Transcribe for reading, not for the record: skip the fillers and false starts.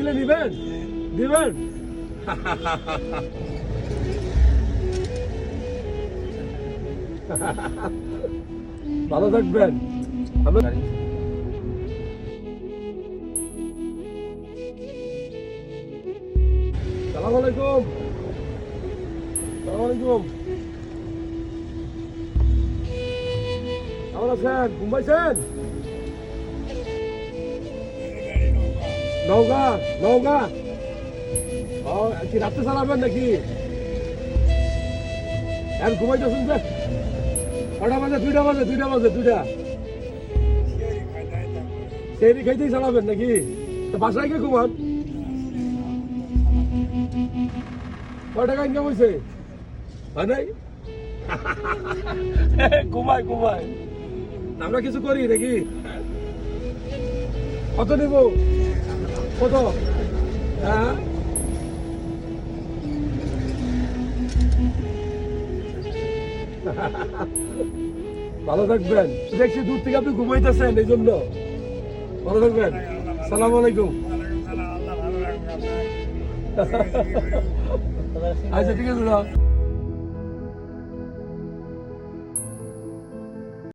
দিলে নিবেন? দিবেন? ভালো থাকবেন। সালাম আলাইকুম। সালাম আলাইকুম। কেমন আছেন? ঘুমাইছেন? নৌকা নৌকা ও কি রাত্রে চালাবেন নাকি? এখন ঘুমাইতেছেন যে? কটা বাজে? 2টা বাজে, 2টা বাজে, 2টা। সেরি খাইতেই চালাবেন নাকি? তো বাসায় গিয়ে ঘুমান। কয় টাকা ইনকাম হয়েছে? হয় নাই? ঘুমাই ঘুমাই। আমরা কিছু করি নাকি? কত নেব? কত? হ্যাঁ, ভালো থাকবেন। দেখছি দূর থেকে আপনি ঘুমাইতেছেন, এই জন্য ভালো থাকবেন। সালাম আলাইকুম। আচ্ছা ঠিক আছে।